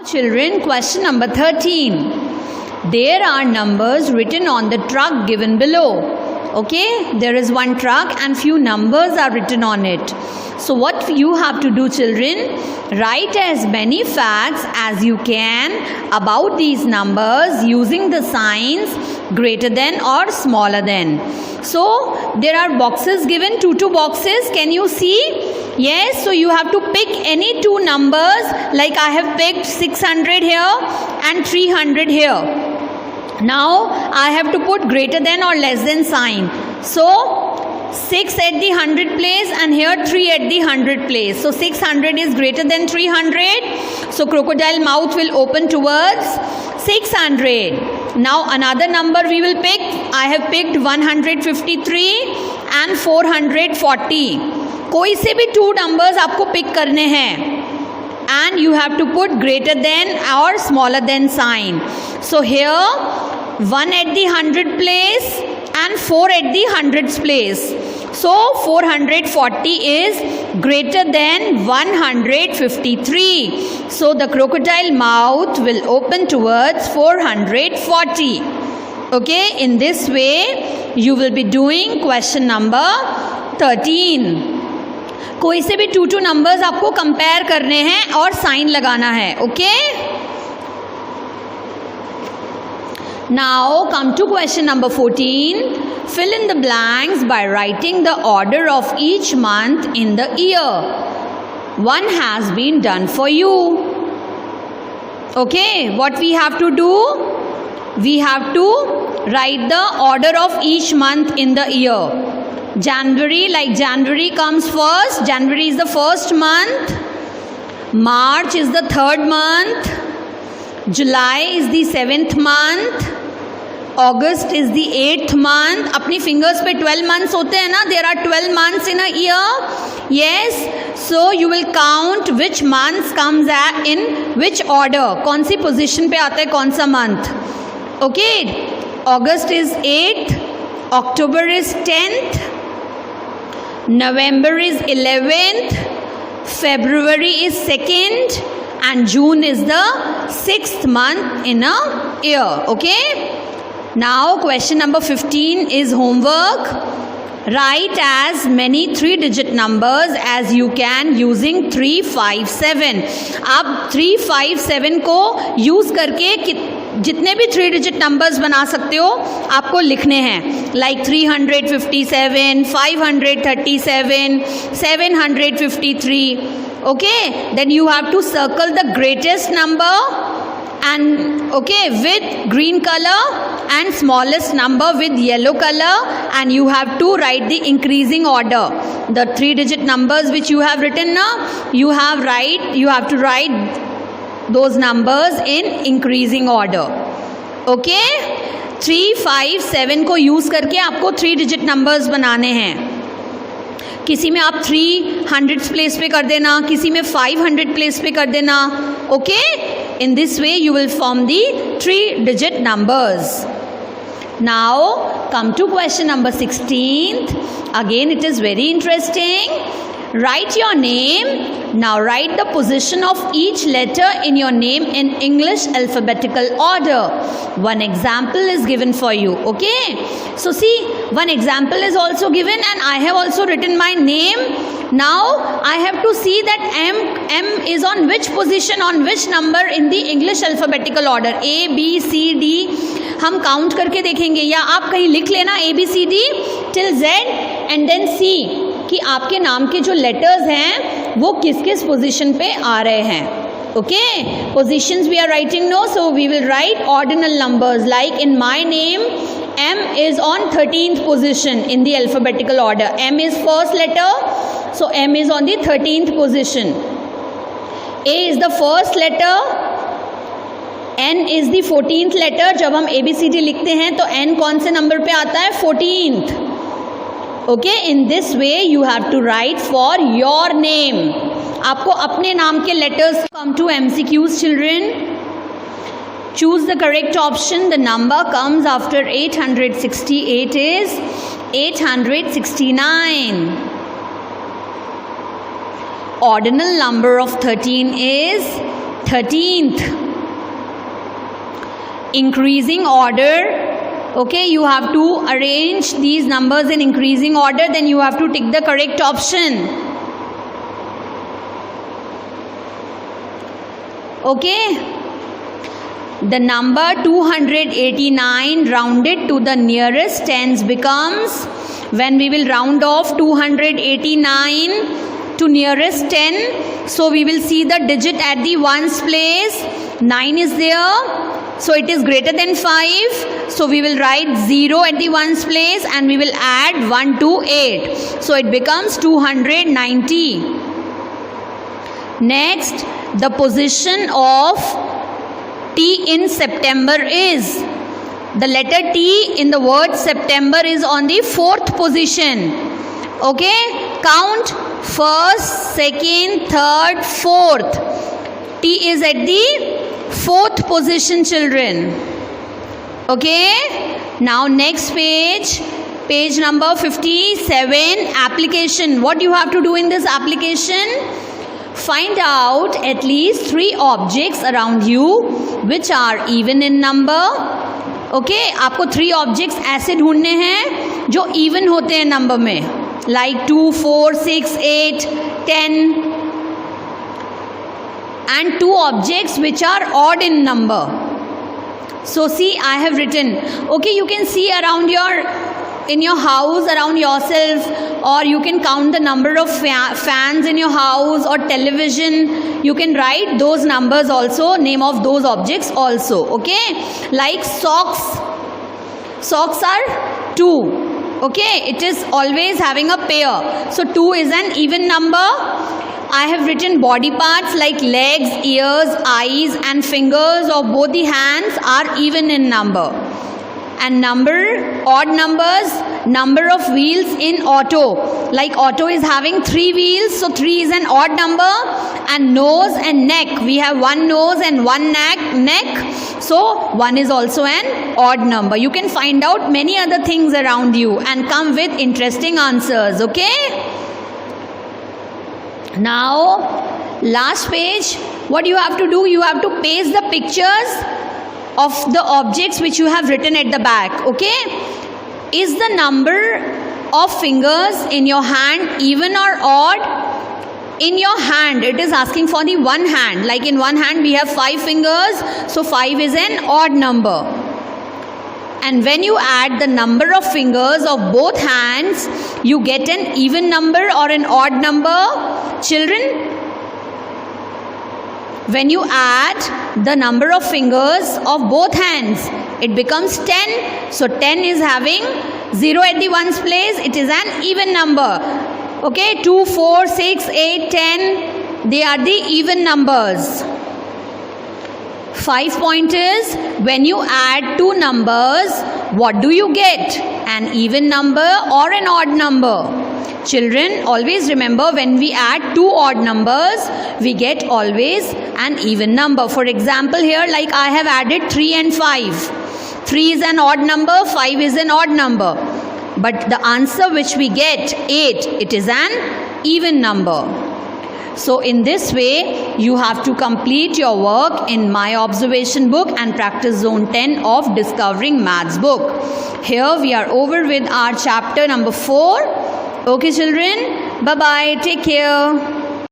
Children, question number 13. There are numbers written on the truck given below. Okay, there is one truck and few numbers are written on it. So what you have to do, children, write as many facts as you can about these numbers using the signs greater than or smaller than. So there are boxes given, two boxes. Can you see? Yes, so you have to pick any two numbers, like I have picked 600 here and 300 here. Now I have to put greater than or less than sign. So 6 at the 100 place and here 3 at the 100 place. So 600 is greater than 300. So crocodile mouth will open towards 600. Now another number we will pick. I have picked 153 and 440. कोई से भी two numbers आपको pick करने हैं. And you have to put greater than or smaller than sign. So here 1 at the 100 place and 4 at the 100th place. So 440 is greater than 153. So the crocodile mouth will open towards 440. Okay, in this way you will be doing question number 13. कोई से भी two numbers आपको compare करने हैं और sign लगाना है. Okay, now come to question number 14. Fill in the blanks by writing the order of each month in the year. One has been done for you. Okay, what we have to do? We have to write the order of each month in the year. January, like January comes first. January is the first month. March is the third month. July is the 7th month. August is the 8th month. अपनी fingers पे 12 months होते हैं ना. There are 12 months in a year. Yes. So you will count which months comes in which order. कौन सी position पे आता है कौन सा month. Okay. August is 8th. October is 10th. November is 11th. February is 2nd. And June is the 6th month in a year. Okay. Now question number 15 is homework. Write as many 3-digit numbers as you can using 357. आप 357 को use करके जितने भी 3-digit numbers बना सकते हो आपको लिखने हैं. Like 357, 537, 753. Okay, then you have to circle the greatest number and okay with green color and smallest number with yellow color, and you have to write the increasing order. The 3-digit numbers which you have written now, you have to write those numbers in increasing order. Okay, 357 को use करके आपको 3-digit numbers बनाने हैं. किसी में आप 300 place पे कर देना, किसी में 500 प्लेस पे कर देना. Okay, in this way you will form the 3-digit numbers. Now come to question number 16. Again it is very interesting. Write your name. Now write the position of each letter in your name in English alphabetical order. One example is given for you. Okay, so see, one example is also given and I have also written my name. Now I have to see that M is on which position, on which number in the English alphabetical order. A, B, C, D हम count करके देखेंगे, या आप कहीं लिख लेना ABCD till Z and then C कि आपके नाम के जो लेटर्स हैं वो किस किस पोजीशन पे आ रहे हैं. Okay, positions we are writing no, so we will write ordinal numbers. Like in my name M is on 13th position in the alphabetical order. M is first letter, so M is on the 13th position. A is the first letter. N is the 14th letter. जब हम ABCD लिखते हैं तो N कौन से number पे आता है? 14th. Okay, in this way you have to write for your name. आपको अपने नाम के letters. Come to MCQs, children. Choose the correct option. The number comes after 868 is 869. Ordinal number of 13 is 13th. Increasing order. Okay, you have to arrange these numbers in increasing order, then you have to tick the correct option. Okay, the number 289 rounded to the nearest tens becomes, when we will round off 289 to nearest 10, so we will see the digit at the ones place. 9 is there, so it is greater than 5, so we will write 0 at the ones place and we will add 1 to 8, so it becomes 290. Next, the position of T in September is, the letter T in the word September is on the 4th position. Okay, count 1st, 2nd, 3rd, 4th. T is at the 4th position, children. Okay, now next page, page number 57, application. What you have to do in this application? Find out at least 3 objects around you which are even in number. Okay, आपको 3 objects ऐसे ढूंढने हैं जो even होते हैं number में, like 2, 4, 6, 8, 10, and 2 objects which are odd in number. So see, I have written. Okay, you can see around in your house, around yourself, or you can count the number of fans in your house or television. You can write those numbers also, name of those objects also. Okay, like socks. Socks are 2. Okay, it is always having a pair, so 2 is an even number. I have written body parts like legs, ears, eyes and fingers of both the hands are even in number. And odd numbers, number of wheels in auto, like auto is having 3 wheels, so 3 is an odd number. And nose and neck, we have 1 nose and 1 neck, so 1 is also an odd number. You can find out many other things around you and come with interesting answers. Okay, now last page, what you have to do, you have to paste the pictures of the objects which you have written at the back. Okay, is the number of fingers in your hand even or odd? In your hand, it is asking for the one hand, like in one hand we have 5 fingers, so 5 is an odd number. And when you add the number of fingers of both hands, you get an even number or an odd number. Children, when you add the number of fingers of both hands, it becomes 10. So 10 is having 0 at the ones place, it is an even number. Okay, 2, 4, 6, 8, 10, they are the even numbers. 5 pointers, when you add 2 numbers, what do you get? An even number or an odd number? Children, always remember, when we add 2 odd numbers, we get always an even number. For example, here, like I have added 3 and 5. 3 is an odd number, 5 is an odd number. But the answer which we get, 8, it is an even number. So in this way, you have to complete your work in my observation book and practice zone 10 of Discovering Maths book. Here we are over with our chapter number 4. Okay children, bye-bye, take care.